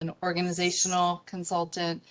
an organizational consultant,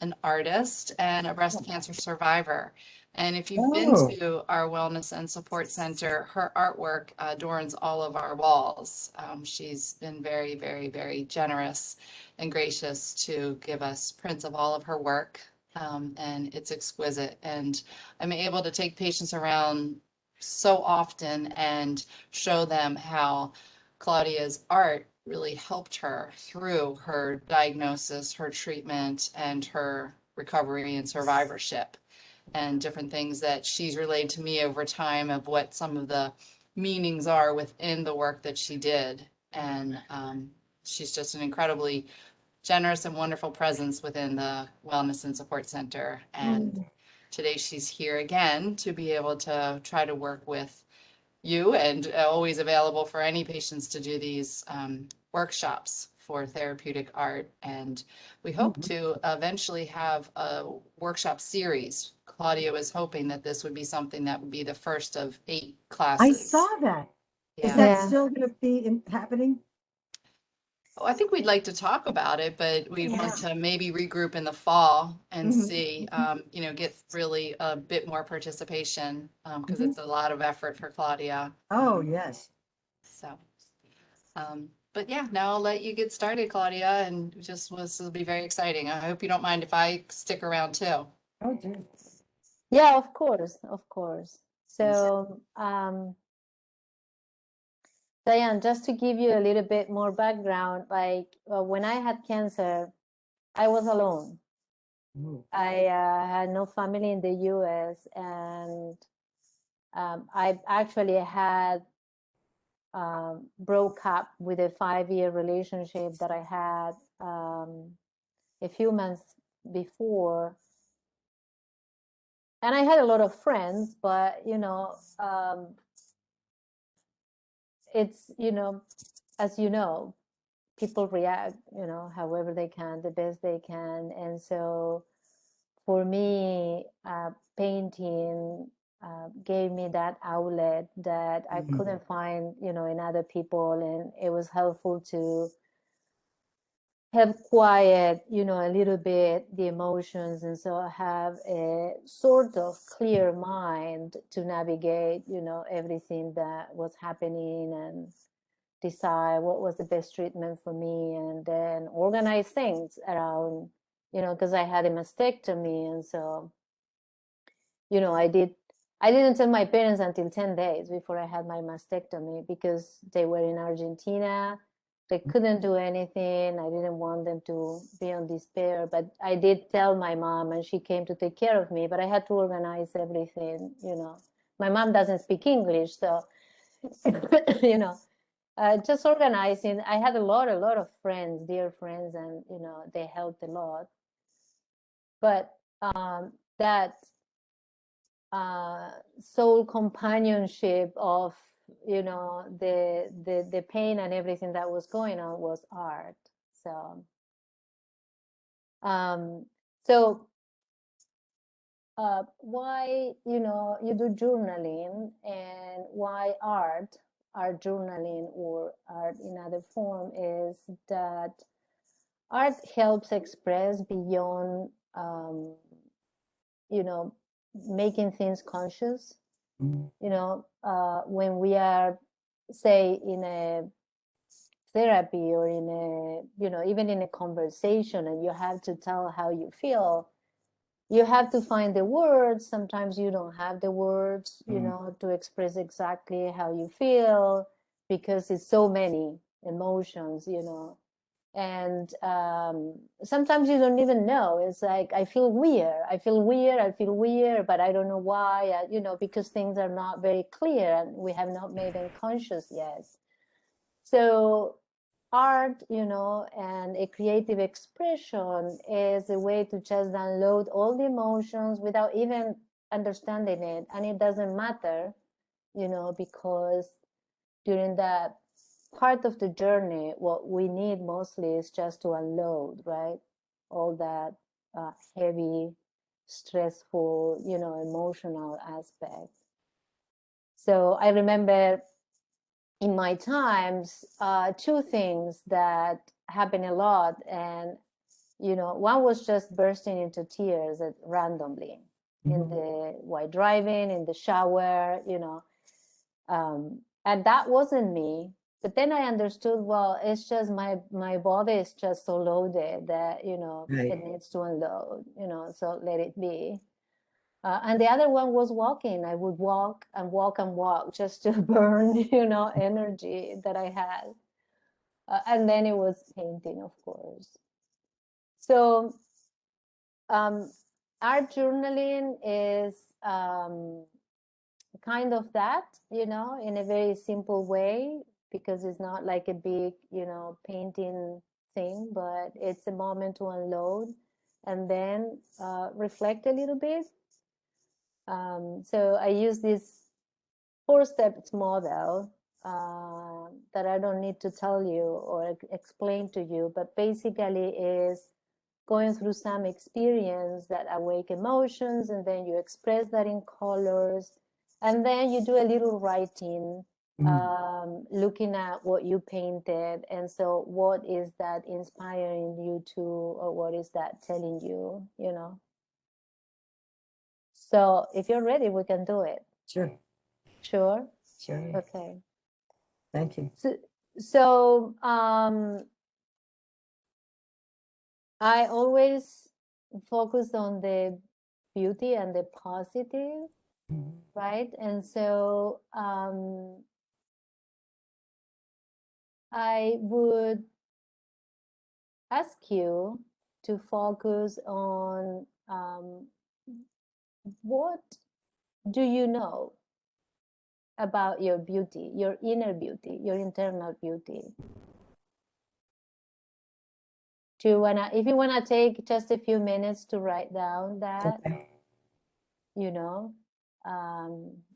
an artist, and a breast cancer survivor. And if you've been Oh, to our Wellness and Support Center, her artwork adorns all of our walls. She's been very, very, very generous and gracious to give us prints of all of her work, and it's exquisite. And I'm able to take patients around so often and show them how Claudia's art really helped her through her diagnosis, her treatment, and her recovery and survivorship, and different things that she's relayed to me over time of what some of the meanings are within the work that she did. And she's just an incredibly generous and wonderful presence within the Wellness and Support Center. And today she's here again to be able to try to work with you, and always available for any patients to do these workshops for therapeutic art. And we hope to eventually have a workshop series. Claudia was hoping that this would be something that would be the first of 8 I saw classes. that. Is Yeah. that Yeah. still going to be happening? Oh, I think we'd like to talk about it, but we'd Yeah. want to maybe regroup in the fall and Mhm. see, get really a bit more participation, because Mhm. it's a lot of effort for Claudia. Oh, yes. So, but yeah, now I'll let you get started, Claudia, and this will be very exciting. I hope you don't mind if I stick around too. Oh, dear. Yeah, of course, of course. Thanks. So, Diane, just to give you a little bit more background, like when I had cancer, I was alone. Ooh. I had no family in the US, and I actually had broke up with a 5-year relationship that I had a few months before. And I had a lot of friends, but it's as people react however they can, the best they can. And so for me, painting gave me that outlet that I couldn't find in other people, and it was helpful to have quiet a little bit the emotions, and so I have a sort of clear mind to navigate everything that was happening, and decide what was the best treatment for me, and then organize things around because I had a mastectomy. And so I didn't tell my parents until 10 days before I had my mastectomy, because they were in Argentina. They couldn't do anything. I didn't want them to be on despair, but I did tell my mom, and she came to take care of me, but I had to organize everything. My mom doesn't speak English, so just organizing. I had a lot of friends, dear friends, and they helped a lot. But that soul companionship of the pain and everything that was going on was art. So um so why you do journaling, and why art journaling or art in other form, is that art helps express beyond you know making things conscious. When we are, say, in a therapy, or in a even in a conversation, and you have to tell how you feel, you have to find the words. Sometimes you don't have the words to express exactly how you feel, because it's so many emotions. And sometimes you don't even know. It's like, I feel weird, but I don't know why. Because things are not very clear, and we have not made them conscious yet. So art and a creative expression is a way to just download all the emotions without even understanding it. And it doesn't matter because during that part of the journey, what we need mostly is just to unload, right? All that heavy, stressful, emotional aspect. So I remember in my times, two things that happened a lot. And, one was just bursting into tears randomly in the while driving, in the shower, and that wasn't me. But then I understood, well, it's just my body is just so loaded that, Right. it needs to unload, so let it be. And the other one was walking. I would walk and walk and walk just to burn, energy that I had. And then it was painting, of course. So art journaling is kind of that, in a very simple way, because it's not like a big, painting thing, but it's a moment to unload and then reflect a little bit. So I use this 4 steps model that I don't need to tell you or explain to you, but basically is going through some experience that awake emotions, and then you express that in colors, and then you do a little writing, looking at what you painted, and so what is that inspiring you to, or what is that telling you, So if you're ready, we can do it. Sure. Sure. Sure. Okay. Thank you. So I always focus on the beauty and the positive, right? And so I would ask you to focus on what do you know about your beauty, your inner beauty, your internal beauty. If you wanna take just a few minutes to write down that, Okay.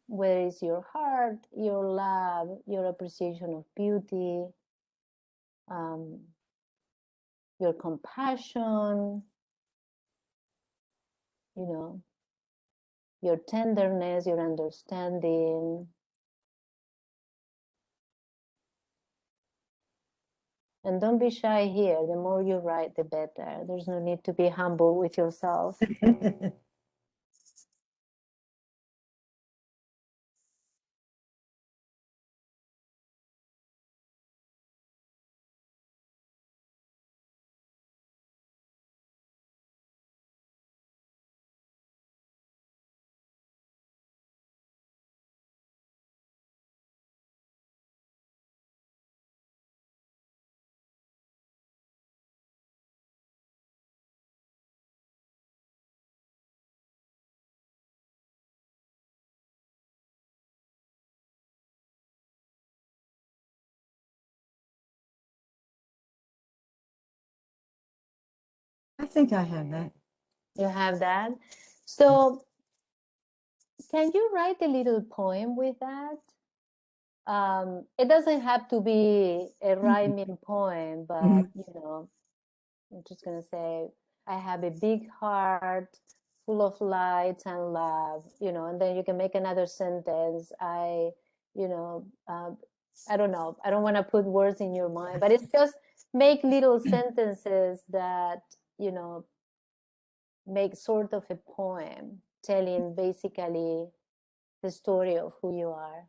where is your heart, your love, your appreciation of beauty, your compassion, your tenderness, your understanding. And don't be shy here. The more you write, the better. There's no need to be humble with yourself. I think I have that. You have that. So can you write a little poem with that? It doesn't have to be a rhyming poem, but I'm just gonna say, I have a big heart full of light and love, and then you can make another sentence. I don't know. I don't want to put words in your mind, but it's just make little sentences that, make sort of a poem telling basically the story of who you are.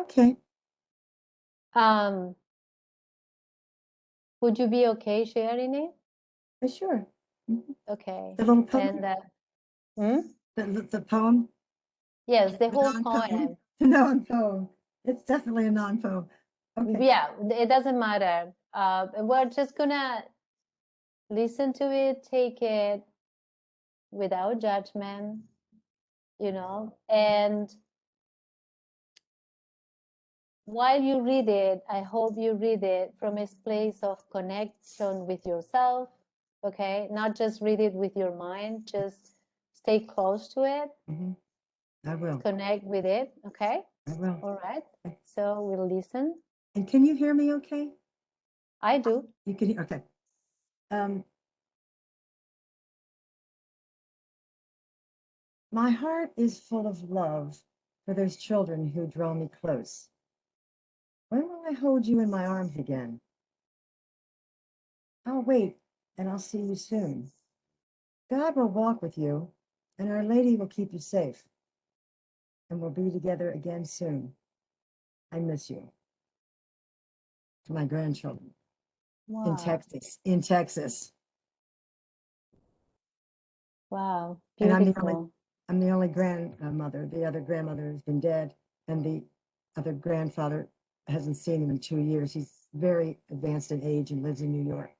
Okay. Would you be okay sharing it? Sure. Mhm. Okay. The little poem, And hmm? the poem, Yes, the the whole non-poem, poem. the non-poem. It's definitely a non-poem. Okay. Yeah, it doesn't matter. We're just gonna listen to it, take it without judgment, and while you read it, I hope you read it from a place of connection with yourself, okay? Not just read it with your mind, just stay close to it, Mhm. I will. connect with it, okay? I will. All right. So we'll listen. And can you hear me okay? I do. You can hear, okay. My heart is full of love for those children who draw me close. When will I hold you in my arms again? I'll wait and I'll see you soon. God will walk with you and Our Lady will keep you safe. And we'll be together again soon. I miss you. To my grandchildren in Wow. Texas, in Texas. Wow. And Beautiful. I'm the only grandmother. The other grandmother has been dead, and the other grandfather hasn't seen him in 2 years. He's very advanced in age and lives in New York.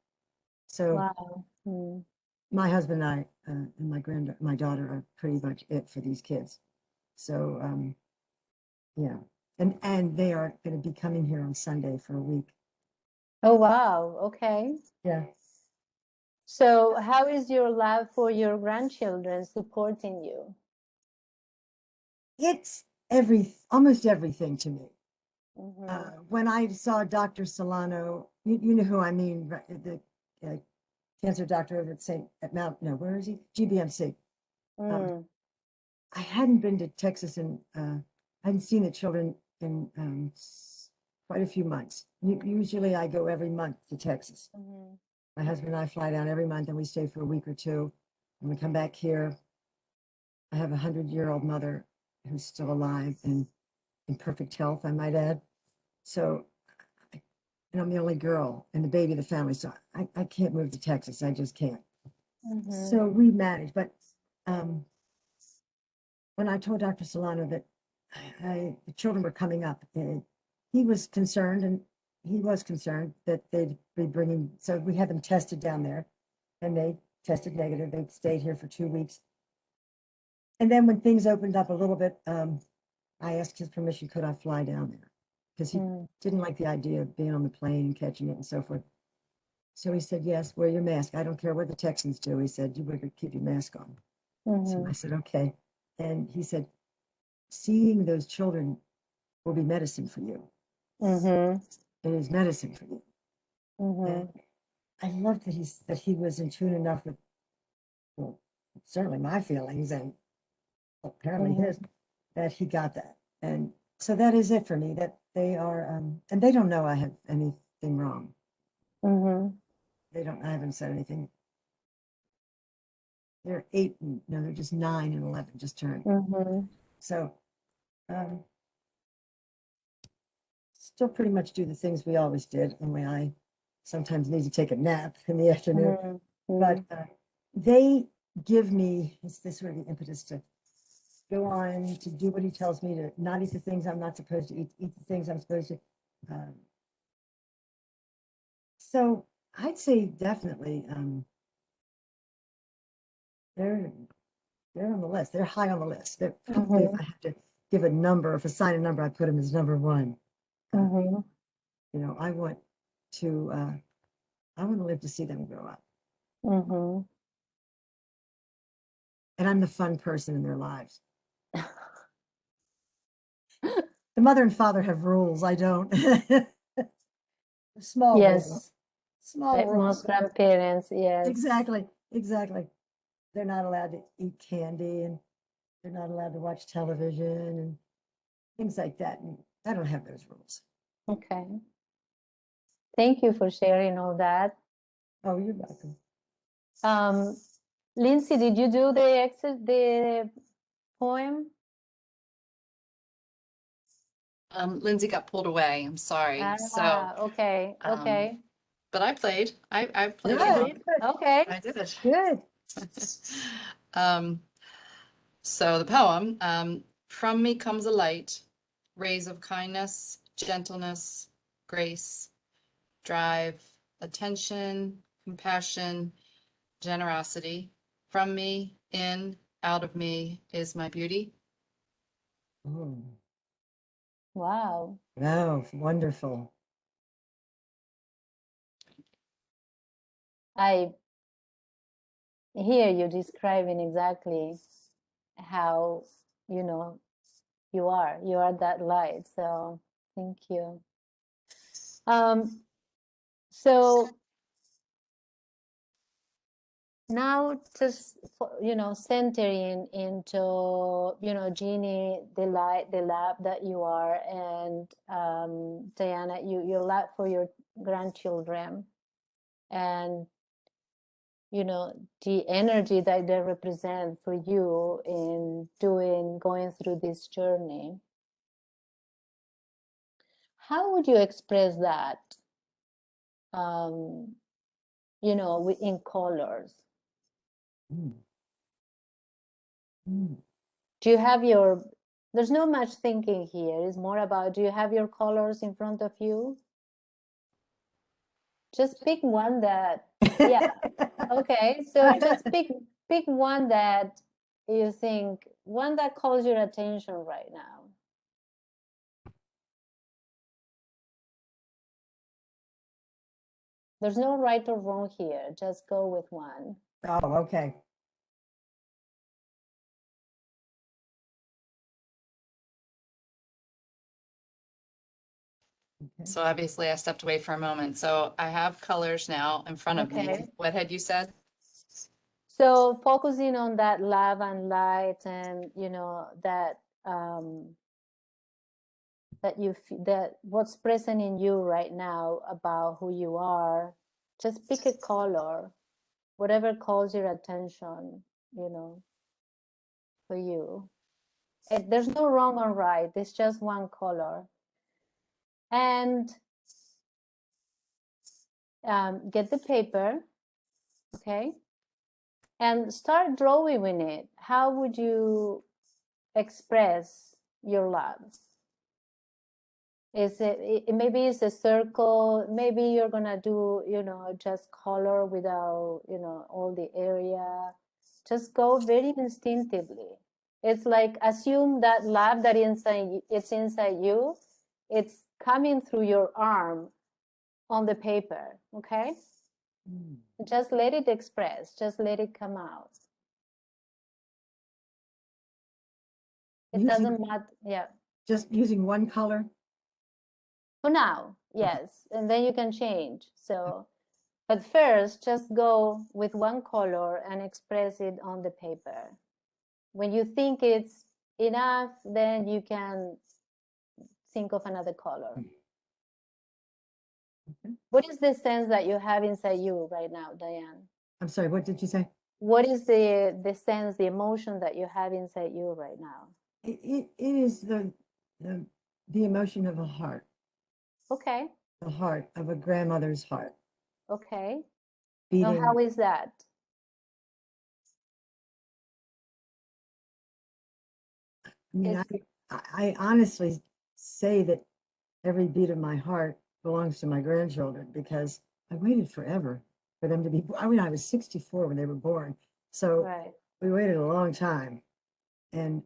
So Wow. Mm. my husband and I and my daughter are pretty much it for these kids. So yeah, and they are going to be coming here on Sunday for a week. Oh, wow. Okay. Yeah, So how is your love for your grandchildren supporting you? it's almost everything to me. Mm-hmm. When I saw Dr. Solano, you know who I mean, right, the cancer doctor over at Mount, no, where is he? GBMC. Mm. I hadn't been to Texas and I hadn't seen the children in quite a few months. Usually I go every month to Texas. Mm-hmm. My husband and I fly down every month and we stay for a week or two. And we come back here. I have a 100-year-old mother who's still alive and in perfect health, I might add. So, and I'm the only girl and the baby of the family. So I can't move to Texas. I just can't. Mm-hmm. So we manage. But when I told Dr. Solano that the children were coming up, he was concerned, and he was concerned that they'd be bringing. So we had them tested down there, and they tested negative. They stayed here for 2 weeks, and then when things opened up a little bit, I asked his permission, could I fly down there, because he didn't like the idea of being on the plane and catching it and so forth. So he said, yes, wear your mask. I don't care what the Texans do. He said, you better keep your mask on. So I said, okay. And he said, seeing those children will be medicine for you. Mm-hmm. It is medicine for you. Mm-hmm. And I love that he was in tune enough with, well, certainly my feelings and apparently his, that he got that. And so that is it for me, that they are, and they don't know I have anything wrong. Mm-hmm. I haven't said anything. They're 8, no, they're just 9 and 11, just turned. Mm-hmm. So, still pretty much do the things we always did, only I sometimes need to take a nap in the afternoon. Mm-hmm. But they give me this sort of the impetus to go on to do what he tells me, to not eat the things I'm not supposed to eat, eat the things I'm supposed to. So I'd say definitely they're on the list. They're high on the list. They're probably, if I have to give a number, if assign a number, I put them as number one. Mm-hmm. You know, I want to live to see them grow up. Mm-hmm. And I'm the fun person in their lives. The mother and father have rules. I don't. Small Yes, rules. Small like rules. most grandparents, yes. Exactly. Exactly. They're not allowed to eat candy and they're not allowed to watch television and things like that. And I don't have those rules. Okay. Thank you for sharing all that. Oh, you're welcome. Lindsay, did you do the poem? Lindsay got pulled away. I'm sorry. So, Okay, um, okay. but I played. I played Good, along. good, Okay. I did it. good. Um, so the poem, from me comes a light, rays of kindness, gentleness, grace, drive, attention, compassion, generosity. From me, in, out of me is my beauty. Oh, Wow. wow, wonderful. I hear you describing exactly how, you know, you are that light. So thank you. So now just centering into Jeannie, the light, the lab that you are, and Diana, your lab for your grandchildren, and the energy that they represent for you in going through this journey. How would you express that um, in colors? Mm. Mm. Do you have your, there's no much thinking here, it's more about, do you have your colors in front of you? Just pick one that, yeah, okay, so just pick one that you think, one that calls your attention right now. There's no right or wrong here, just go with one. Oh, okay. Okay. So obviously I stepped away for a moment. So I have colors now in front of me. Okay. What had you said? So focusing on that love and light, and that that what's present in you right now about who you are, just pick a color, whatever calls your attention, for you. There's no wrong or right, it's just one color. And get the paper, okay, and start drawing with it. How would you express your love? Is it maybe it's a circle, maybe you're gonna do just color without all the area. Just go very instinctively. It's like assume that love that it's inside you, it's coming through your arm on the paper, okay? Mm. Just let it express, just let it come out. It doesn't matter. Yeah, Just using one color. for now, yes, and then you can change. So but first, just go with one color and express it on the paper. When you think it's enough, then you can think of another color. Okay. What is the sense that you have inside you right now, Diane? I'm sorry, what did you say? What is the sense, the emotion that you have inside you right now? It is the the emotion of a heart, Okay, the heart of a grandmother's heart okay. Now, beating. how is that? I mean, Is I honestly say that every beat of my heart belongs to my grandchildren because I waited forever for them to be. I mean, I was 64 when they were born, so right, we waited a long time, and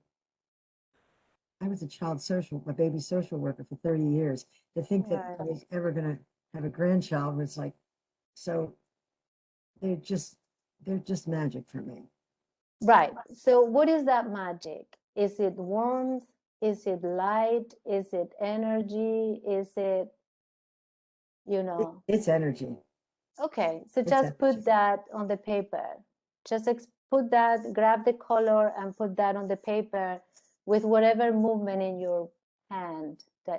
I was a baby social worker for 30 years. To think that right. I was ever going to have a grandchild was like, so they're just, they're just magic for me. Right. So what is that magic? Is it warmth? Is it light? Is it energy? Is it, It's energy. okay. So It's just energy. put that on the paper. Just put that, grab the color and put that on the paper with whatever movement in your hand that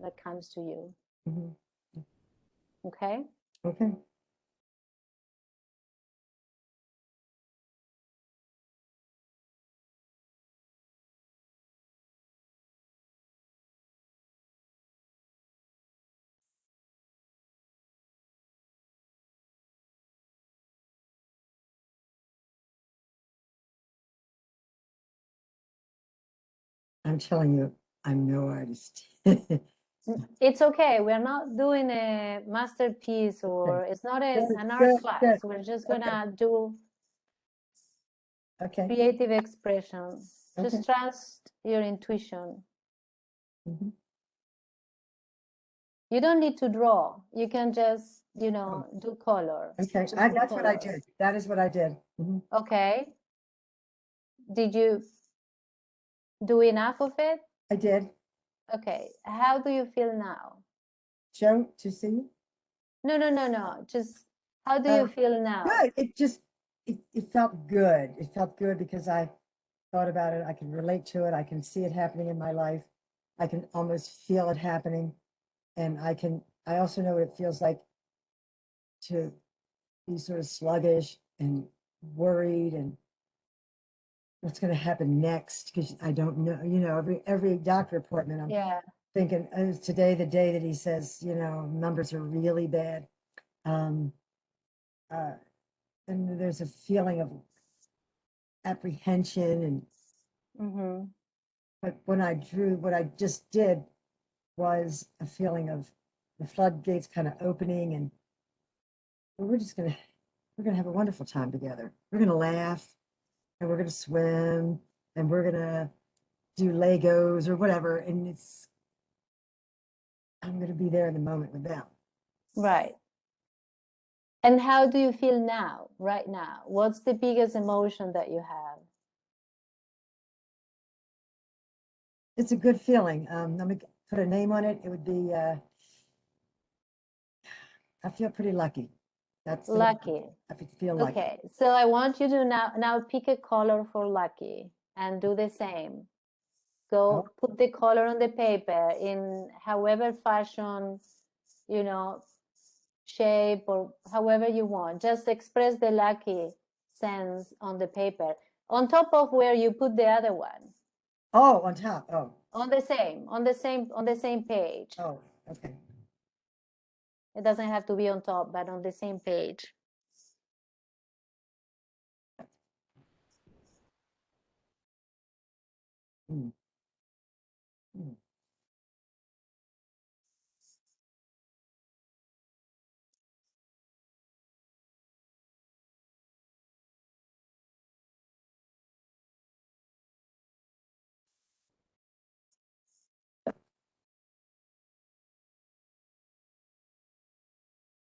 that comes to you. Mhm. Okay. Okay. I'm telling you, I'm no artist. It's okay. We're not doing a masterpiece, or it's not Good, an art good, class. good. We're just Okay. gonna do Okay. creative expression. Okay. Just trust your intuition. Mhm. You don't need to draw. You can just, do color. Okay, Just do that's what I color. did. That is what I did. Mhm. Okay. Did you do enough of it? I did. Okay. How do you feel now? Show to see. No. Just how do you Oh, feel now? good. It felt good. It felt good because I thought about it. I can relate to it. I can see it happening in my life. I can almost feel it happening. And I also know what it feels like to be sort of sluggish and worried and what's going to happen next because I don't know. Every doctor appointment, I'm Yeah. thinking, oh, is today the day that he says, numbers are really bad. Um, uh, and there's a feeling of apprehension. And Mm-hmm. but when I drew, what I just did was a feeling of the floodgates kind of opening, and we're gonna have a wonderful time together. We're gonna laugh, and we're gonna swim, and we're gonna do Legos or whatever, and I'm gonna be there in the moment with them. Right. And how do you feel now, right now? What's the biggest emotion that you have? It's a good feeling. Let me put a name on it. It would be I feel pretty lucky. That's the Lucky. I feel lucky. Okay, so I want you to now pick a color for lucky and do the same. Go Oh, put the color on the paper in however fashion, shape, or however you want. Just express the lucky sense on the paper on top of where you put the other one. oh, on top. Oh, On the same page. oh, okay. It doesn't have to be on top, but on the same page. Mm, mm.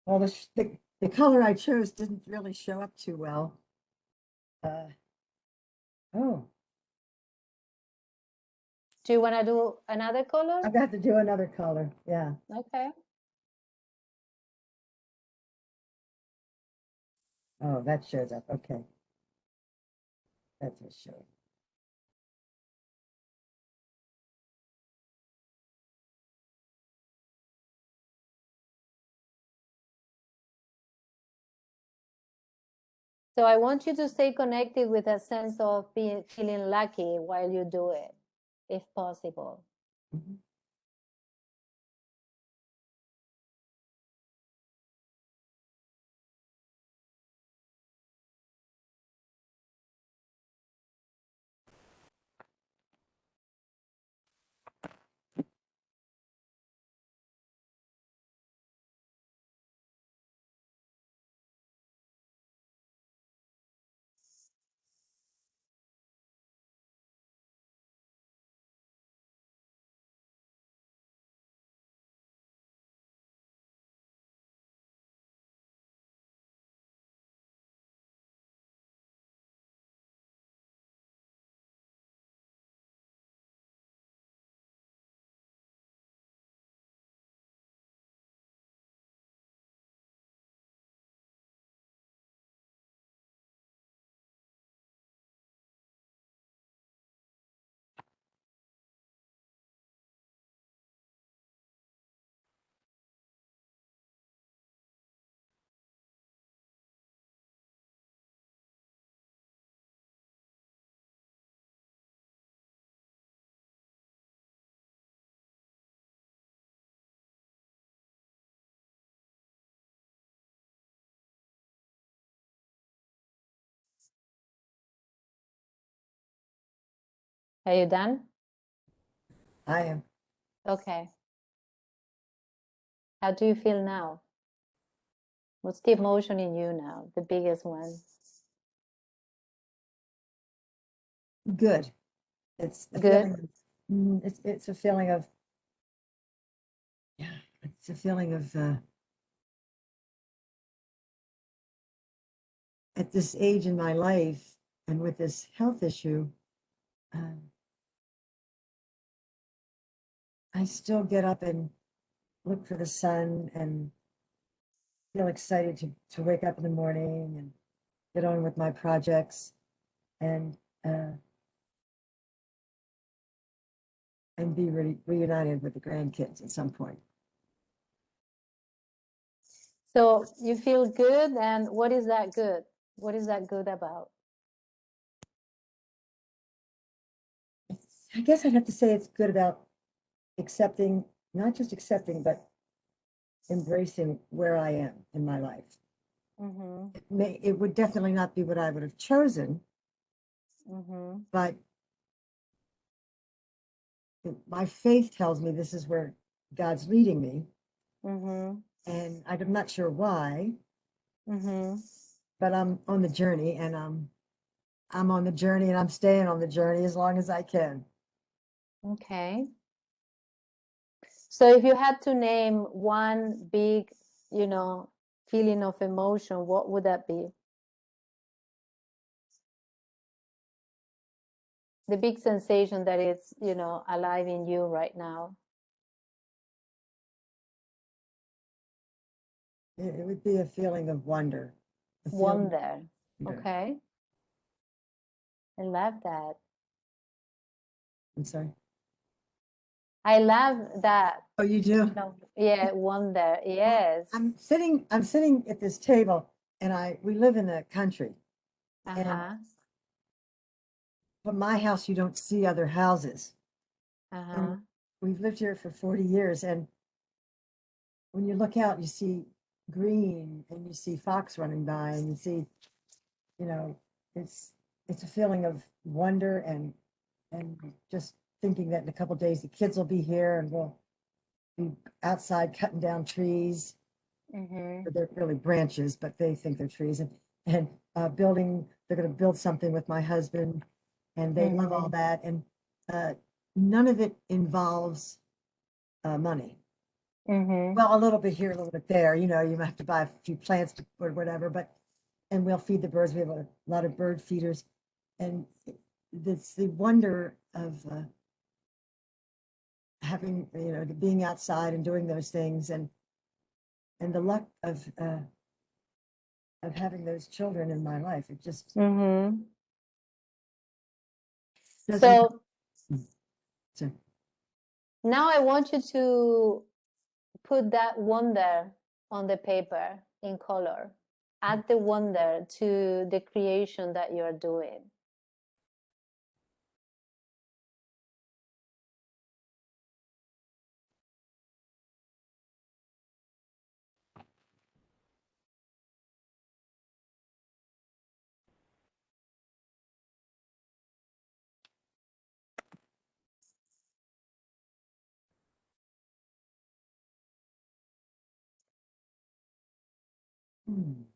Well, the color I chose didn't really show up too well. Oh, Do you want to do another color? I've got to do another color. Yeah. Okay. Oh, that shows up. Okay. That just showed. So I want you to stay connected with a sense of feeling lucky while you do it, if possible. Mhm. Are you done? I am Okay. How do you feel now? What's the emotion in you now? The biggest one? good. It's a Good. feeling of, it's a feeling of, yeah, it's a feeling of, at this age in my life and with this health issue, um, I still get up and look for the sun and feel excited to wake up in the morning and get on with my projects and uh, and be reunited with the grandkids at some point. So you feel good, and what is that good? What is that good about? I guess I'd have to say it's good about accepting, not just accepting, but embracing where I am in my life. Mm-hmm. It would definitely not be what I would have chosen, Mm-hmm. but my faith tells me this is where God's leading me. Mm-hmm. And I'm not sure why, Mm-hmm. but I'm on the journey and I'm on the journey and I'm staying on the journey as long as I can. Okay. So if you had to name one big, feeling of emotion, what would that be? The big sensation that is, alive in you right now. It would be a feeling of wonder. A feeling of Wonder. wonder. Okay. I love that. I'm sorry. I love that. Oh, you do? Yeah, wonder. Yes. I'm sitting at this table and we live in the country and Uh-huh. from my house, you don't see other houses. Uh-huh. And we've lived here for 40 years. And when you look out, you see green and you see fox running by and you see, you know, it's, it's a feeling of wonder and just thinking that in a couple of days, the kids will be here and we'll be outside cutting down trees. Mm-hmm. They're really branches, but they think they're trees and building, they're going to build something with my husband and they love all Mm-hmm. that. And uh, none of it involves money. Mm-hmm. Well, a little bit here, a little bit there, you might have to buy a few plants or whatever, and we'll feed the birds. We have a lot of bird feeders and it's the wonder of having, being outside and doing those things and the luck of having those children in my life. It just Mm-hmm. doesn't. So So, now I want you to put that wonder on the paper in color. Add the wonder to the creation that you're doing. hmm.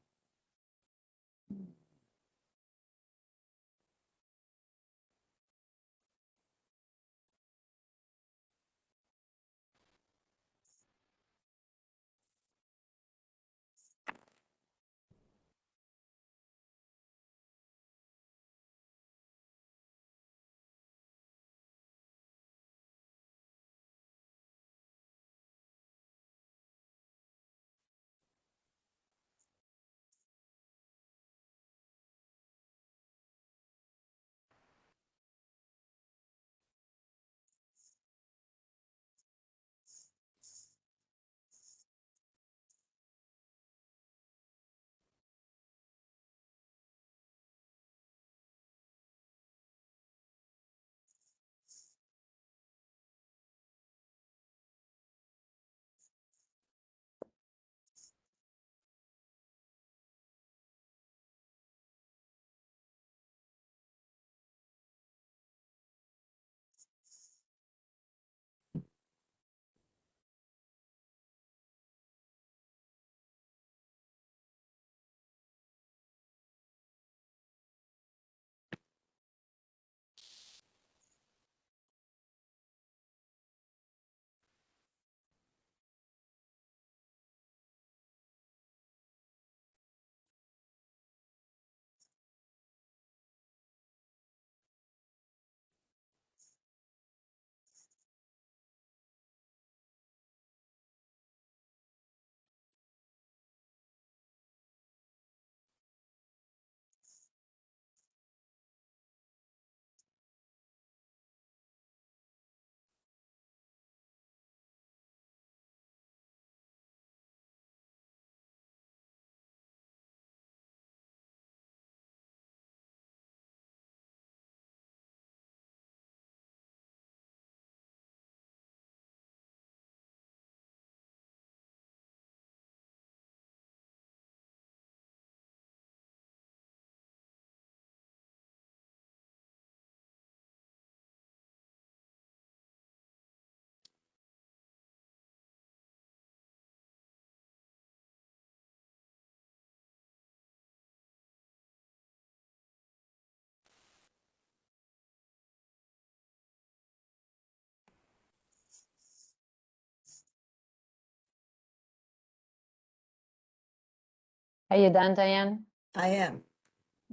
Are you done, Diane? I am.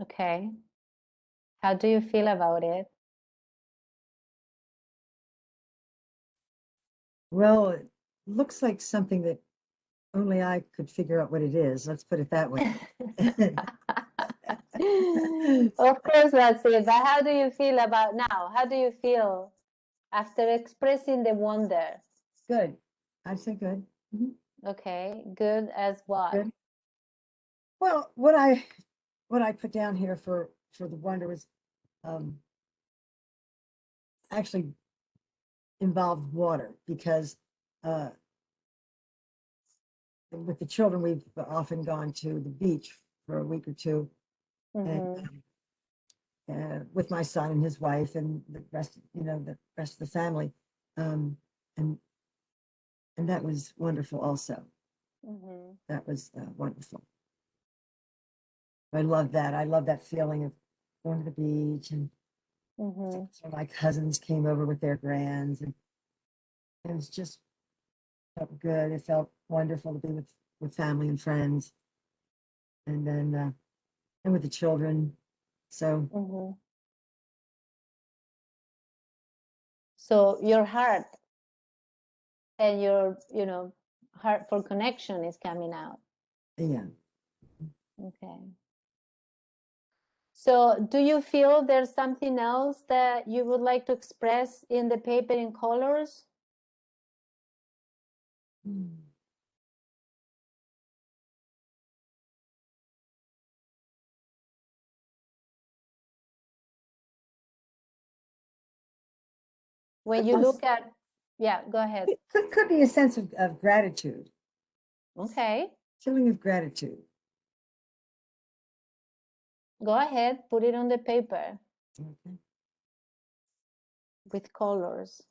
Okay. How do you feel about it? Well, it looks like something that only I could figure out what it is. Let's put it that way. Of course, that's it. But how do you feel about now? How do you feel after expressing the wonder? Good. I'd say good. Mhm. Okay, good as what? Good. Well, what I put down here for the wonder was um, actually involved water because uh, with the children we've often gone to the beach for a week or two, and Mhm. with my son and his wife and the rest of the family, um, and and that was wonderful. Also, Mhm. that was wonderful. I love that. I love that feeling of going to the beach and Mhm. so my cousins came over with their grands and it was just felt good. It felt wonderful to be with family and friends and then and with the children. So Mhm. So your heart and your, heart for connection is coming out. yeah. Okay. So do you feel there's something else that you would like to express in the paper in colors? Mm. When you look at, yeah, go ahead. It could be a sense of gratitude, Okay, feeling of gratitude. go ahead, put it on the paper Okay. with colors.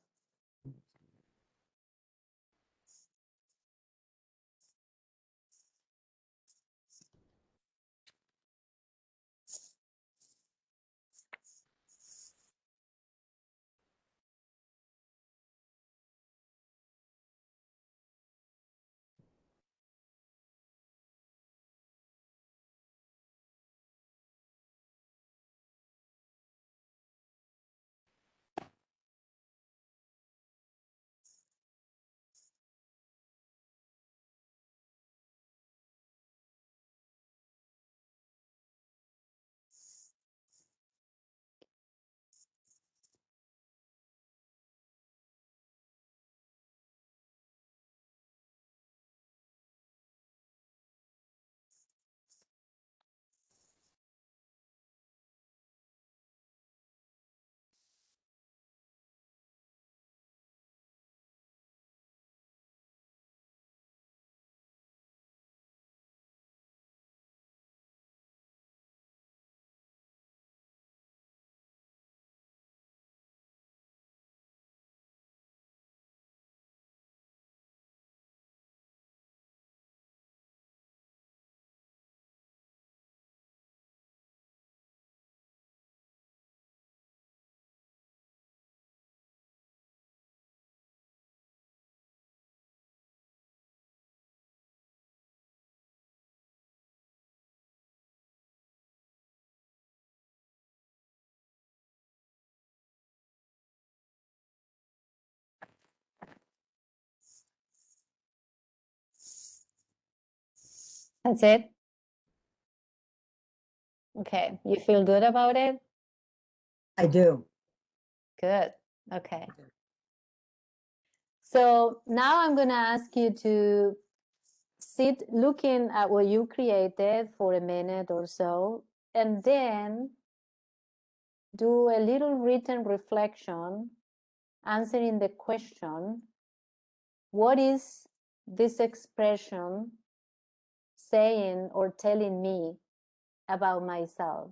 That's it? Okay, you feel good about it? I do. Good, okay. So now I'm gonna ask you to sit looking at what you created for a minute or so, and then do a little written reflection, answering the question, what is this expression saying or telling me about myself?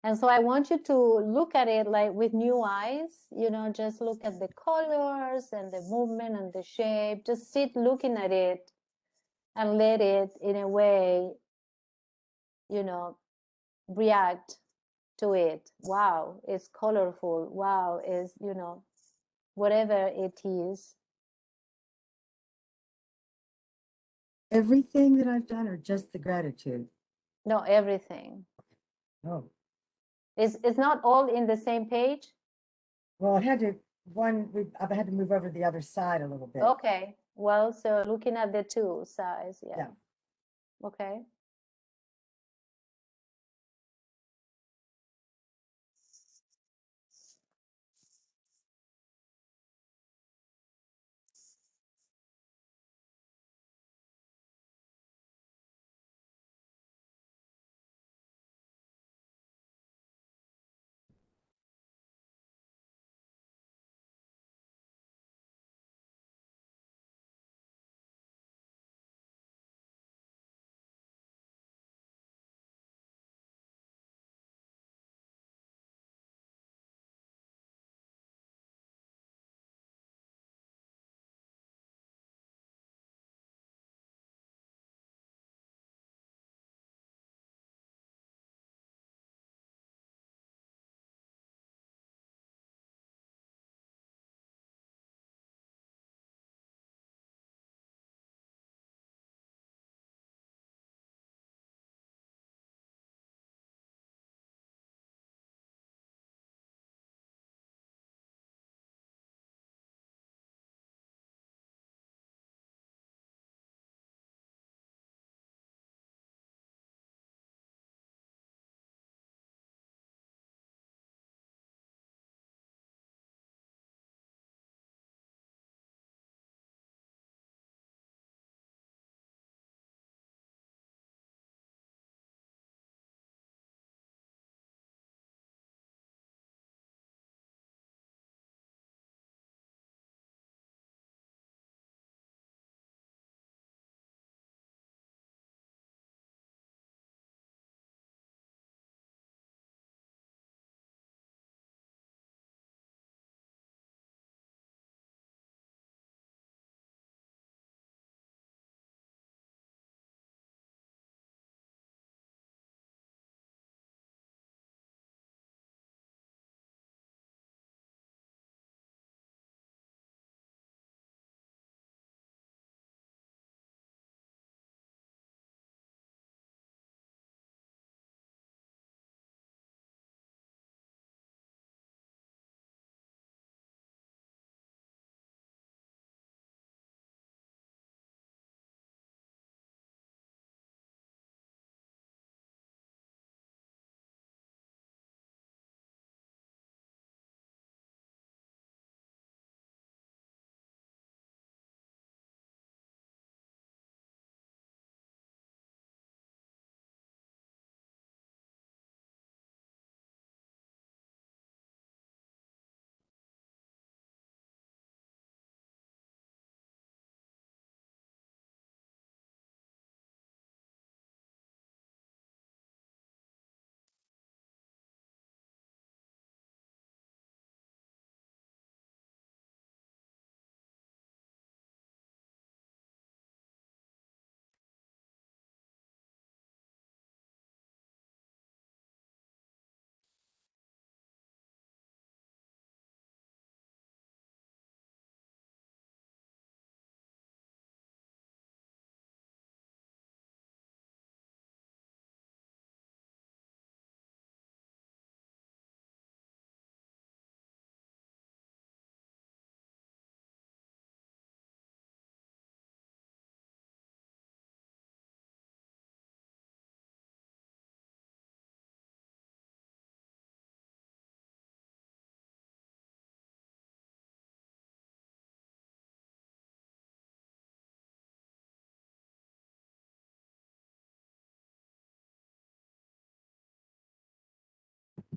And so I want you to look at it like with new eyes, just look at the colors and the movement and the shape. Just sit looking at it and let it, in a way, react to it. Wow, it's colorful. Wow, is, whatever it is. everything that I've done or just the gratitude? No, everything. Oh, It's not all in the same page? well, I've had to move over to the other side a little bit. Okay, well, so looking at the two sides, yeah. Yeah. Okay.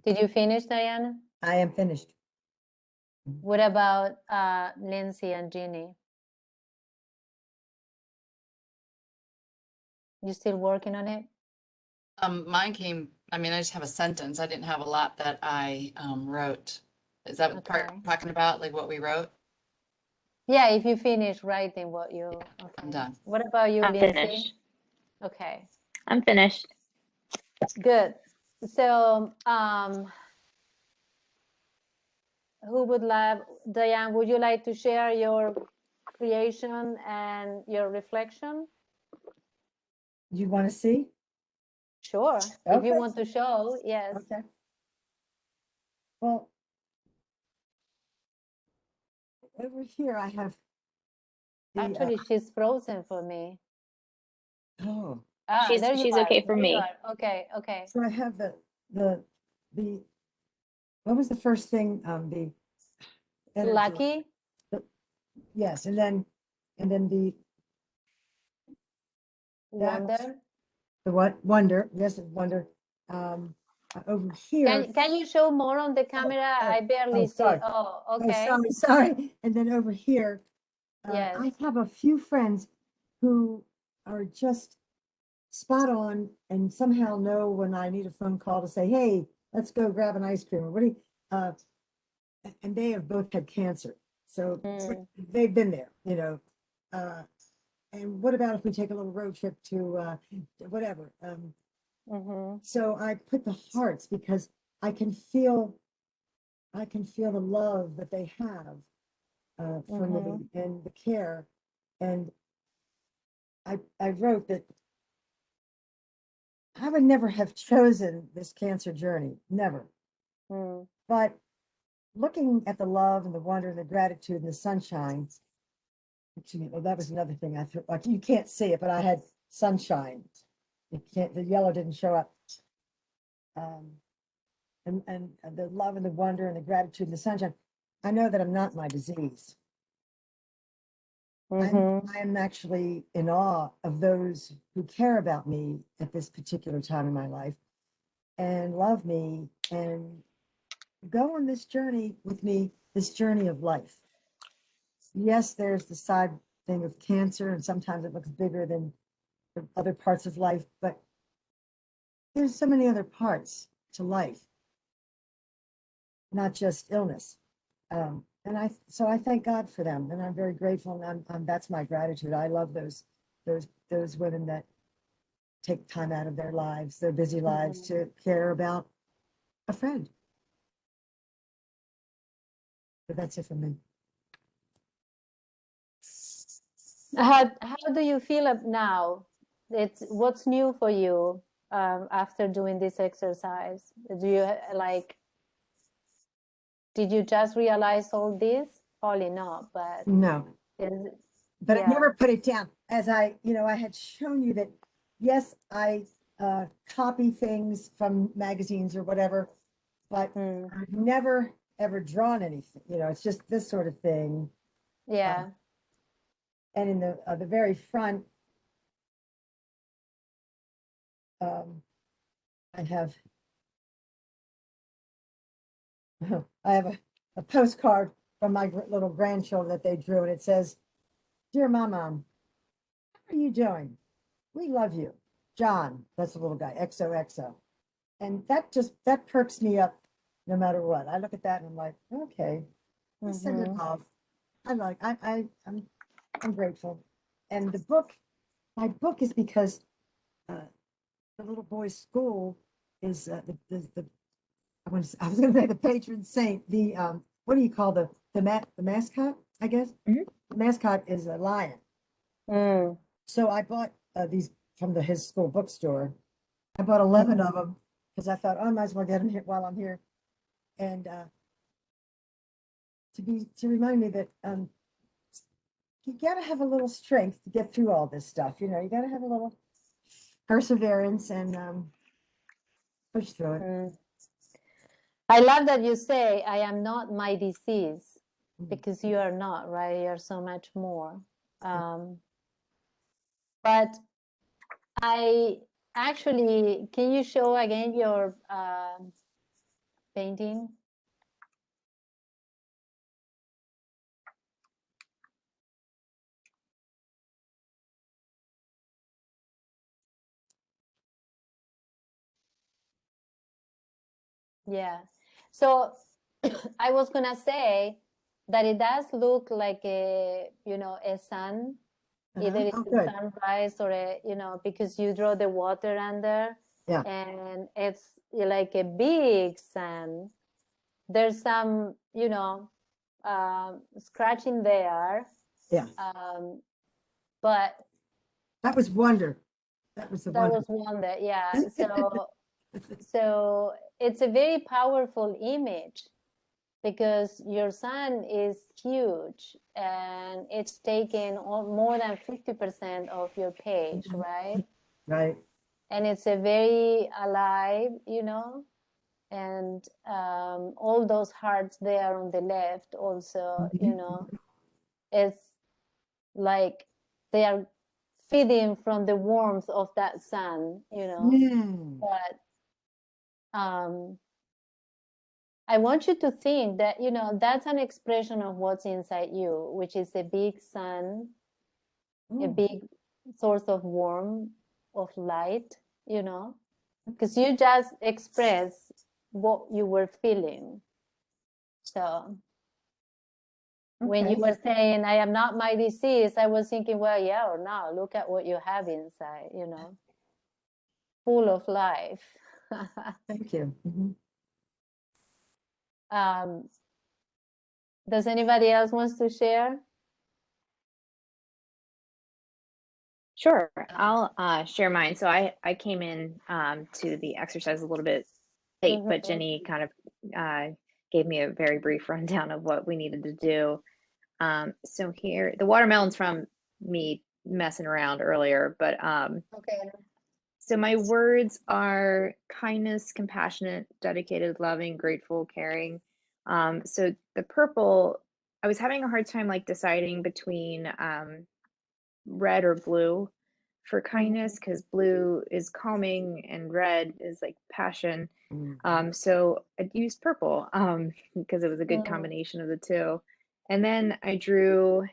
Did you finish, Diana? I am finished. What about Lindsay and Jeannie? You still working on it? Mine came, I mean, I just have a sentence. I didn't have a lot that I wrote. Is that what the part Okay. you're talking about, like what we wrote? Yeah, if you finish writing what you, okay. I'm done. What about you, I'm Lindsay? finished. Okay, I'm finished. good. So, who would like, Diane, would you like to share your creation and your reflection? You want to see? Sure. If you Okay. want to show, yes. Okay. Well, over here I have the, Actually, she's frozen for me. oh, Ah, there you She's are. okay for There you me. are. Okay, okay. so I have the, what was the first thing? The energy. Lucky. Yes, and then the that Wonder. the what? Wonder. Yes, wonder. Over here. Can you show more on the camera? oh, I barely see. sorry. Oh, Oh, okay. sorry. And then over here, Yes. I have a few friends who are just spot on and somehow know when I need a phone call to say, hey, let's go grab an ice cream or what do you, and they have both had cancer. So Mm. they've been there, you know. And what about if we take a little road trip to whatever? Mm-hmm. So I put the hearts because I can feel the love that they have for me and the care. And I wrote that I would never have chosen this cancer journey, never. Mm. But looking at the love and the wonder and the gratitude and the sunshine, well, that was another thing I threw. Like you can't see it, but I had sunshine. You can't. The yellow didn't show up. Um, and the love and the wonder and the gratitude and the sunshine. I know that I'm not my disease. Mm-hmm. I am actually in awe of those who care about me at this particular time in my life and love me and go on this journey with me, this journey of life. Yes, there's the side thing of cancer, and sometimes it looks bigger than the other parts of life, but there's so many other parts to life, not just illness. And so I thank God for them, and I'm very grateful, and that's my gratitude. I love those women that take time out of their lives, their busy lives, to care about a friend. But that's it for me. How do you feel now? It's what's new for you after doing this exercise? Do you like? Did you just realize all this? Probably not, but No, is, but I yeah. never put it down. As I had shown you that, yes, I copy things from magazines or whatever, but Mm. I've never ever drawn anything. It's just this sort of thing. Yeah. And in the very front, I have I have a postcard from my little grandchildren that they drew, and it says, "Dear Mama, how are you doing? We love you, John." That's the little guy, XOXO, and that perks me up, no matter what. I look at that and I'm like, okay, let's send it off. I'm grateful, and my book is because the little boy's school is the I was going to say the patron saint. The what do you call the mascot? I guess the mascot is a lion. Mm. So I bought these from his school bookstore. I bought 11 of them because I thought, oh, I might as well get them here while I'm here, and to remind me that you got to have a little strength to get through all this stuff. You got to have a little perseverance and push through it. Mm. I love that you say, I am not my disease, because you are not, right? You are so much more. But I actually, can you show again your painting? Yeah. So I was gonna say that it does look like a sun. Either it's a Good. sunrise or because you draw the water under. Yeah. And it's like a big sun. There's some, scratching there. Yeah. But That was wonder. That was the That one. was one that, yeah. So it's a very powerful image because your son is huge and it's taken more than 50% of your page, right? Right. And it's a very alive, and all those hearts there on the left also, it's like they are feeding from the warmth of that sun, Mm. but I want you to think that, that's an expression of what's inside you, which is a big sun, a Oh, big source of warmth, of light, because you just express what you were feeling. So when you okay. were saying, I am not my disease, I was thinking, well, yeah or no, look at what you have inside, full of life. Thank you. um, does anybody else wants to share? Sure, I'll share mine. So I came in to the exercise a little bit late, but Mm-hmm. Jenny kind of gave me a very brief rundown of what we needed to do. So here, the watermelon's from me messing around earlier, but Okay. so my words are kindness, compassionate, dedicated, loving, grateful, caring. So the purple, I was having a hard time like deciding between red or blue for kindness because blue is calming and red is like passion. So I used purple because it was a good Mm-hmm. combination of the two. And then I drew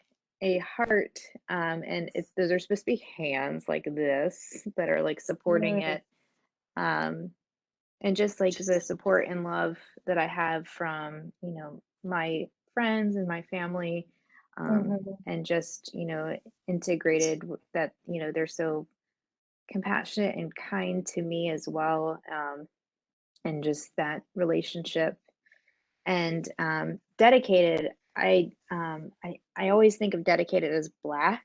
a heart, and those are supposed to be hands like this that are like supporting Mm-hmm. it. Um, and just like the support and love that I have from, my friends and my family, Mm-hmm. and just, integrated that, they're so compassionate and kind to me as well. And just that relationship and dedicated. I always think of dedicated as black,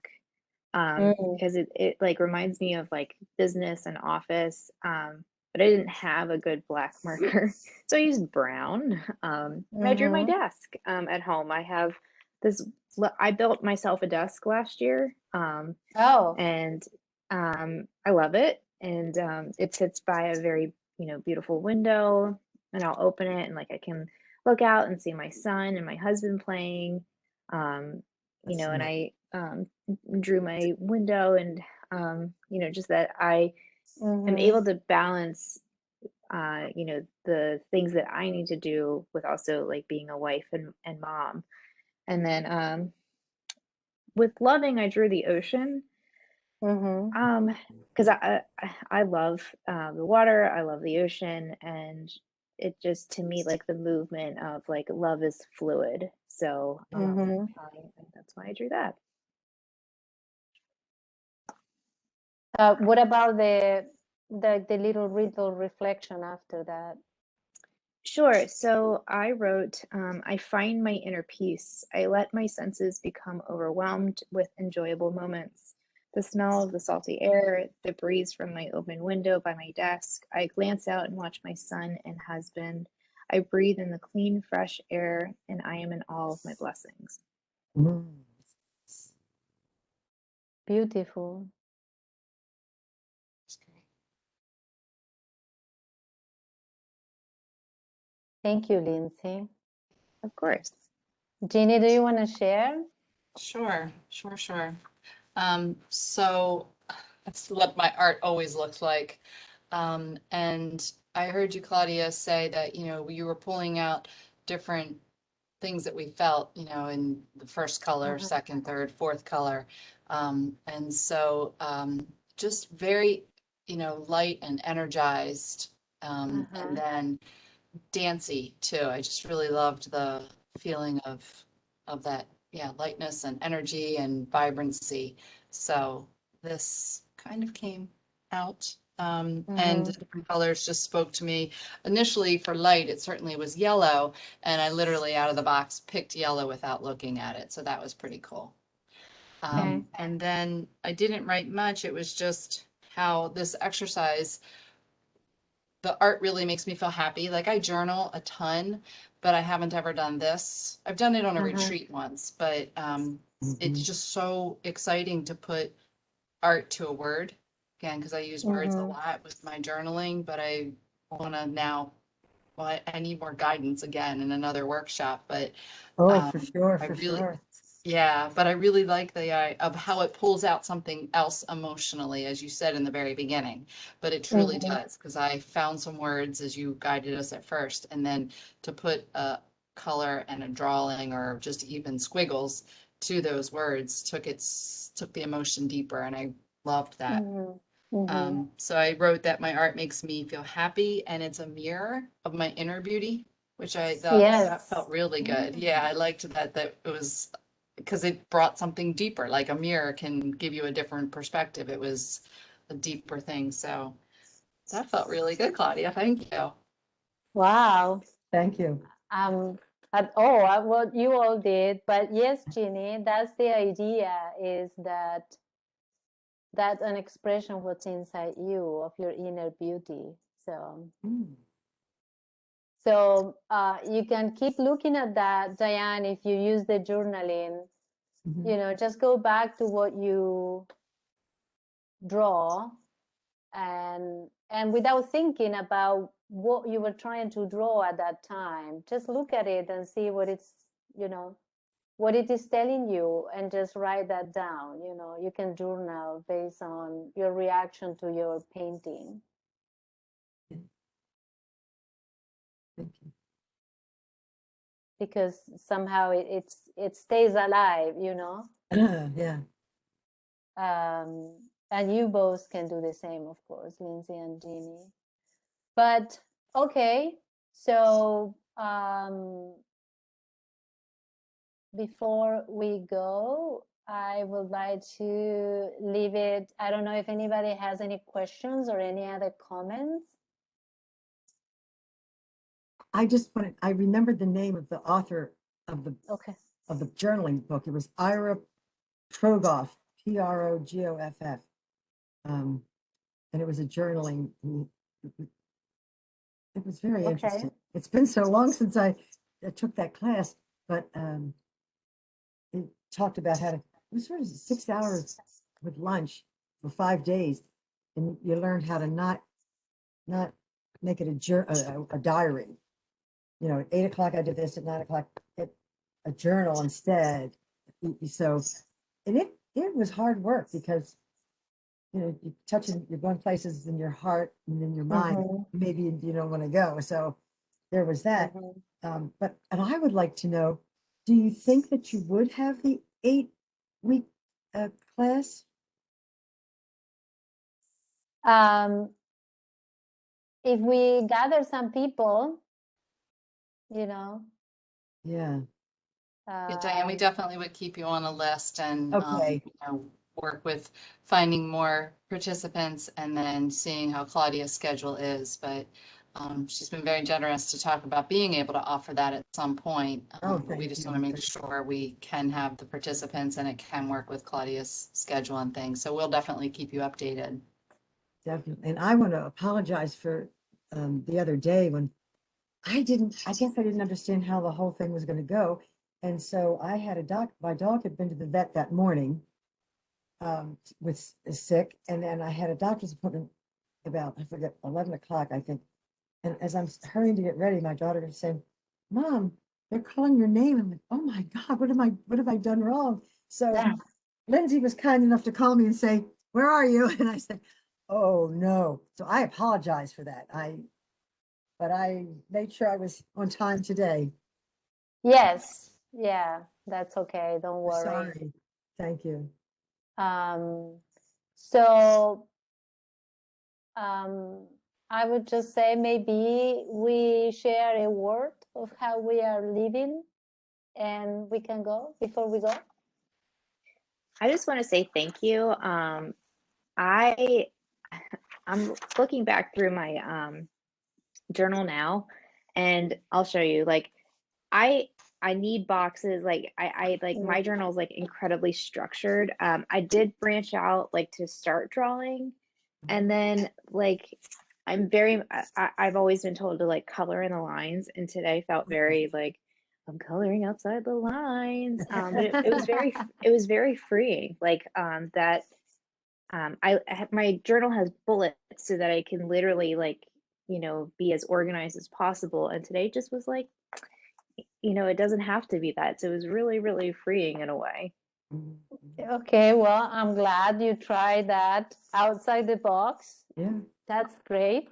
Mm-hmm. because it like reminds me of like business and office. But I didn't have a good black marker, so I used brown. And I drew my Mm-hmm. desk at home. I have this. I built myself a desk last year, Oh. and I love it. And it sits by a very beautiful window, and I'll open it and like I can look out and see my son and my husband playing. And I drew my window, and just that I am Mm-hmm. able to balance the things that I need to do with also like being a wife and mom. And then with loving, I drew the ocean, Mm-hmm. because I love the water, I love the ocean, and it just to me like the movement of like love is fluid. So Mm-hmm. that's why I drew that. What about the little reflection after that? Sure. So I wrote, I find my inner peace. I let my senses become overwhelmed with enjoyable moments. The smell of the salty air, the breeze from my open window by my desk. I glance out and watch my son and husband. I breathe in the clean, fresh air, and I am in awe of my blessings. Beautiful. Thank you, Lindsay. Of course. Jeannie, do you want to share? Sure, sure, sure. So that's what my art always looks like. And I heard you, Claudia, say that, you were pulling out different things that we felt, in the first color, Mm-hmm. second, third, fourth color. And so just very, light and energized. And Uh-huh. then dancey too. I just really loved the feeling of that, yeah, lightness and energy and vibrancy. So this kind of came out. And Mm-hmm. the different colors just spoke to me. Initially for light, it certainly was yellow, and I literally out of the box picked yellow without looking at it. So that was pretty cool. Okay. And then I didn't write much. It was just how this exercise, the art really makes me feel happy. Like I journal a ton, but I haven't ever done this. I've done it on a retreat once, but it's just so exciting to put art to a word again, because I use words a lot with my journaling, but I want to now, well, I need more guidance again in another workshop, but Oh, um, for sure, I for really, sure. yeah, but I really like the of how it pulls out something else emotionally, as you said in the very beginning. But it truly does, because I found some words as you guided us at first, and then to put a color and a drawing or just even squiggles to those words took the emotion deeper, and I loved that. So I wrote that my art makes me feel happy, and it's a mirror of my inner beauty, which I thought that Yes. felt really good. Yeah, I liked that it was because it brought something deeper, like a mirror can give you a different perspective. It was a deeper thing. So that felt really good, Claudia. Thank you. Wow. Thank you. At all what you all did, but yes, Ginny, that's the idea, is that that's an expression of what's inside you, of your inner beauty. So Mm. you can keep looking at that, Diane, if you use the journaling. Mhm. You know, just go back to what you draw, and without thinking about what you were trying to draw at that time, just look at it and see what it's, you know, what it is telling you, and just write that down. You know, you can journal based on your reaction to your painting. Thank you. Because somehow it stays alive, you know. Yeah. And you both can do the same, of course, Lindsay and Jeannie. But okay, so before we go, I would like to leave it. I don't know if anybody has any questions or any other comments. I just wanted, I remembered the name of the author of the Okay. journaling book. It was Ira Progoff, Progoff. And it was a journaling. It was very Okay. interesting. It's been so long since I took that class, but it talked about how to, it was sort of 6 hours with lunch for 5 days. And you learn how to not make it a diary. You know, at 8 o'clock I did this, at 9 o'clock, a journal instead. So, and it was hard work because, you know, you're going places in your heart and in your mind, maybe you don't want to go. So there was that. And I would like to know, do you think that you would have the 8 week class? If we gather some people, you know. Yeah. Yeah, Diane, we definitely would keep you on a list and Okay. you know, work with finding more participants and then seeing how Claudia's schedule is. But she's been very generous to talk about being able to offer that at some point. Oh, But we thank just you. want to make sure we can have the participants and it can work with Claudia's schedule and things. So we'll definitely keep you updated. Definitely. And I want to apologize for the other day when I guess I didn't understand how the whole thing was going to go. And so I had my dog had been to the vet that morning, was sick. And then I had a doctor's appointment about, I forget, 11 o'clock, I think. And as I'm hurrying to get ready, my daughter was saying, Mom, they're calling your name. I'm like, oh my God, what have I done wrong? So Lindsay was kind enough to call me and say, where are you? And I said, oh no. So I apologize for that. But I made sure I was on time today. Yes, yeah, that's okay. Don't worry. Sorry. Thank you. So I would just say maybe we share a word of how we are living, and we can go before we go. I just want to say thank you. I'm looking back through my journal now, and I'll show you. Like, I need boxes. Like, I like my journal is like incredibly structured. I did branch out like to start drawing, And then like I've always been told to like color in the lines, and today felt very like I'm coloring outside the lines. But it was very freeing. Like that my journal has bullets so that I can literally like, you know, be as organized as possible. And today just was like, you know, it doesn't have to be that. So it was really, really freeing in a way. Okay, well, I'm glad you tried that outside the box. Yeah. That's great.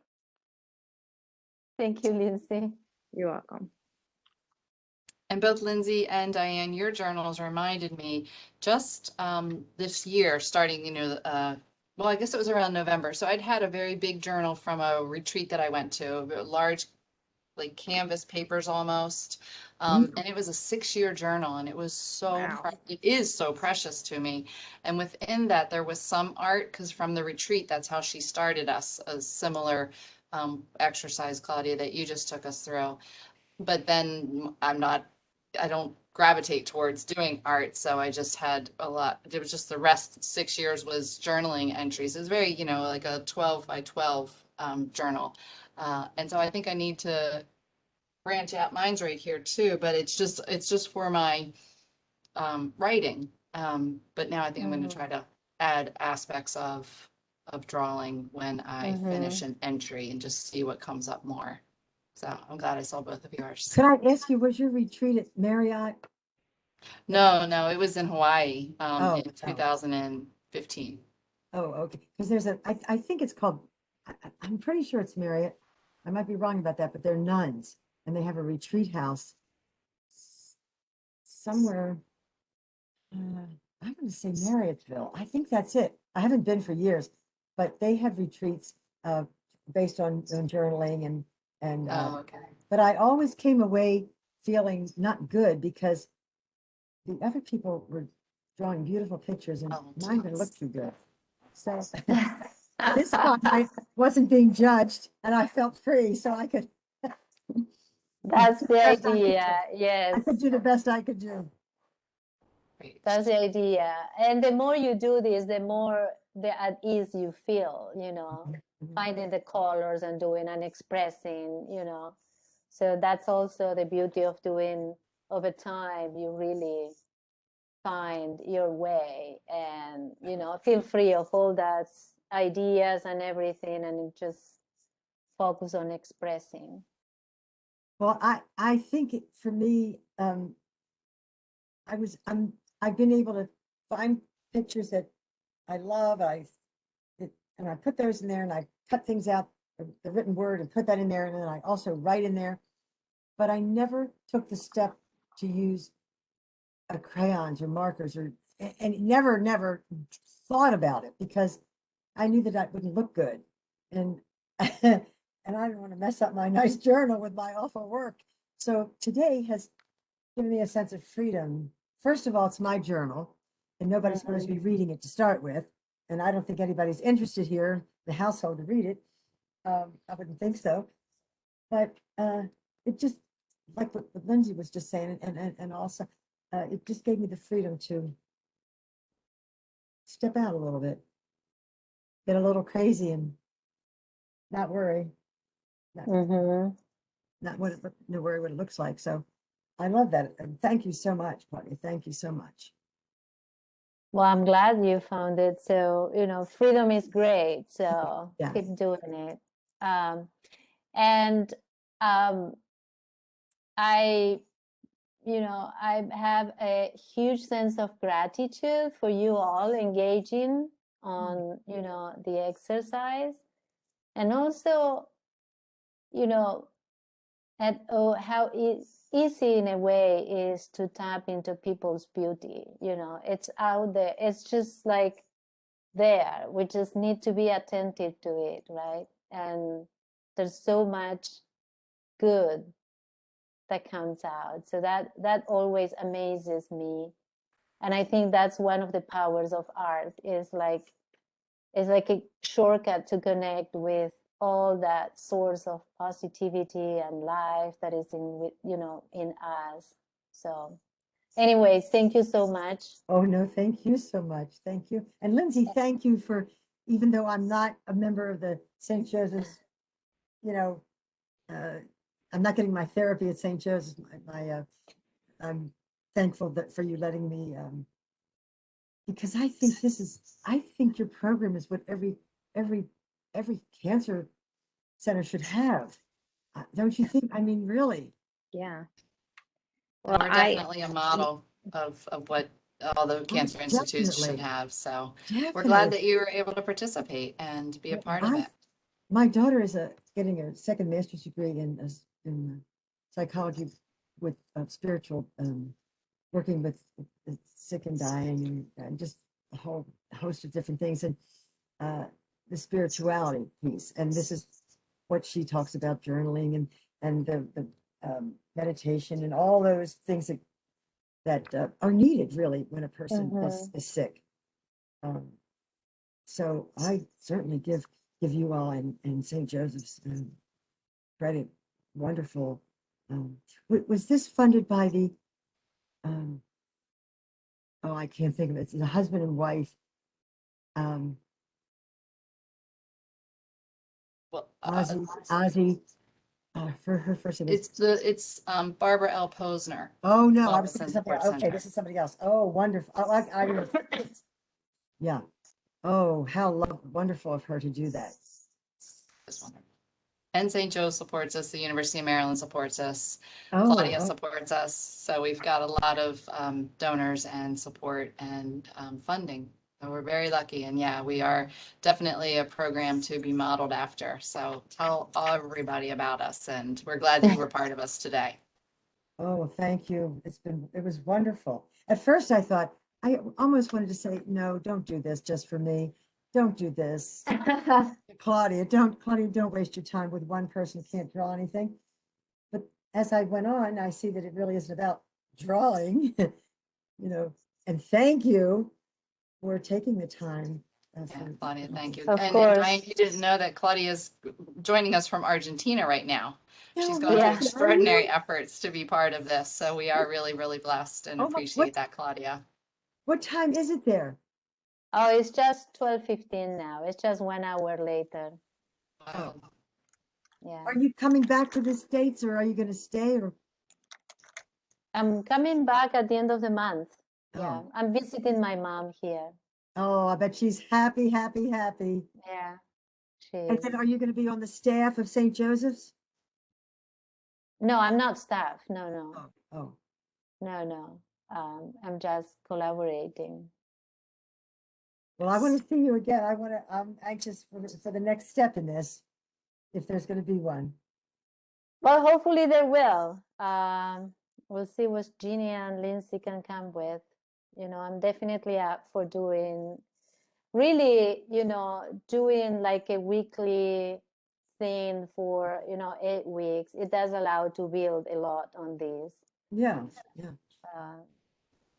Thank you, Lindsay. You're welcome. And both Lindsay and Diane, your journals reminded me just this year, starting, well, I guess it was around November. So I'd had a very big journal from a retreat that I went to, a large, like canvas papers almost. And it was a 6-year journal, and it was Wow. it is so precious to me. And within that, there was some art, because from the retreat, that's how she started us, a similar exercise, Claudia, that you just took us through. But then I don't gravitate towards doing art. So I just had a lot, it was just the rest, 6 years was journaling entries. It was very, like a 12 by 12 journal. And so I think I need to branch out. Mine's right here too, but it's just for my writing. But now I think I'm going to try to add aspects of drawing when I finish an entry and just see what comes up more. So I'm glad I saw both of yours. Could I ask you, was your retreat at Marriott? No, it was in Hawaii Oh, in 2015. Oh, okay. Because I think it's called, I'm pretty sure it's Marriott. I might be wrong about that, but they're nuns and they have a retreat house somewhere. I'm going to say Marriottville. I think that's it. I haven't been for years, but they have retreats based on journaling and Oh, okay. but I always came away feeling not good because the other people were drawing beautiful pictures and Oh, mine didn't look geez. too good. So this time I wasn't being judged and I felt free, so I could. That's the best I could idea. do. Yes, I could do the best I could do. Great. that's the idea. And the more you do this, the more at ease you feel, finding the colors and doing and expressing, So that's also the beauty of doing over time. You really find your way and, feel free of all that ideas and everything and just focus on expressing. Well, I think for me, I've been able to find pictures that I love. And I put those in there and I cut things out, the written word and put that in there. And then I also write in there, but I never took the step to use crayons or markers and never thought about it because I knew that that wouldn't look good. And, and I didn't want to mess up my nice journal with my awful work. So today has given me a sense of freedom. First of all, it's my journal and nobody's supposed to be reading it to start with. And I don't think anybody's interested here, in the household, to read it. I wouldn't think so. But it just, like what Lindsay was just saying, and also it just gave me the freedom to step out a little bit, get a little crazy and not worry, not, not what to worry what it looks like. So I love that. And thank you so much, Claudia. Thank you so much. Well, I'm glad you found it. So, freedom is great. So Yeah. keep doing it. And I have a huge sense of gratitude for you all engaging on, the exercise. And also, how easy in a way is to tap into people's beauty. It's out there. It's just like there. We just need to be attentive to it, right? And there's so much good that comes out. So that always amazes me. And I think that's one of the powers of art is like a shortcut to connect with all that source of positivity and life that is in us. So anyways, thank you so much. Oh, no, thank you so much. Thank you. And Lindsay, thank you for even though I'm not a member of the St. Joseph's, you know, I'm not getting my therapy at St. Joseph's. I'm thankful that for you letting me, because I think your program is what every, every cancer center should have. Don't you think? I mean, really? Yeah. And Well, we're definitely a model of what all the cancer institutes should definitely. have. So we're glad Definitely. that you were able to participate and be a part of it. My daughter is getting a second master's degree in psychology with spiritual, working with the sick and dying and just a whole host of different things and the spirituality piece. And this is what she talks about, journaling and the meditation and all those things that are needed really when a person is sick. So I certainly give you all and St. Joseph's credit. Wonderful. Was this funded by the um, oh, I can't think of it. It's the husband and wife. Um, Well, Ozzy, for her first name is. it's Barbara L. Posner. Oh no, I was Wellness thinking and something Support else. Okay, Center. this is somebody else. Oh, wonderful. Oh, yeah. Oh, how wonderful of her to do that. This one. And St. Joe supports us, the University of Maryland supports us, Claudia Oh, supports us. So we've got a lot of donors and support and funding. So we're very lucky. And yeah, we are definitely a program to be modeled after. So tell everybody about us. And we're glad that you were part of us today. oh, thank you. It was wonderful. At first I thought, I almost wanted to say, no, don't do this just for me. Don't do this. Claudia, don't waste your time with one person who can't draw anything. But as I went on, I see that it really isn't about drawing, and thank you for taking the time. Yeah, Claudia, thank you. Of And course. Diane, you didn't know that Claudia is joining us from Argentina right now. She's No, gone through Yeah. extraordinary efforts to be part of this. So we are really, really blessed and Oh, appreciate that, Claudia. what time is it there? Oh, it's just 12:15 now. It's just 1 hour later. Wow. Yeah. Are you coming back to the States or are you going to stay? Or I'm coming back at the end of the month. Yeah. Oh. I'm visiting my mom here. Oh, I bet she's happy, happy, happy. Yeah. She And is. then are you going to be on the staff of St. Joseph's? No, I'm not staff. No, no, Oh, no. I'm just collaborating. well, I want to see you again. I'm anxious for the next step in this, if there's going to be one. Well, hopefully there will. We'll see what Jeannie and Lindsay can come with. I'm definitely up for doing doing like a weekly thing for 8 weeks. It does allow to build a lot on this. Yeah.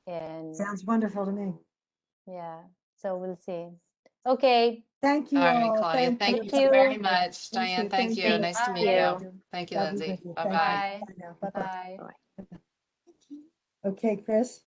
And Sounds wonderful to me. yeah, so we'll see. Okay. Thank you All right, all. Claudia, thank you Thank so you. very much. Diane, Thank thank you. you. Nice to meet Thank you. you. Thank you, God be Lindsay. with you. Thank you. Bye-bye. Bye now. Bye-bye. Bye. Okay, Chris.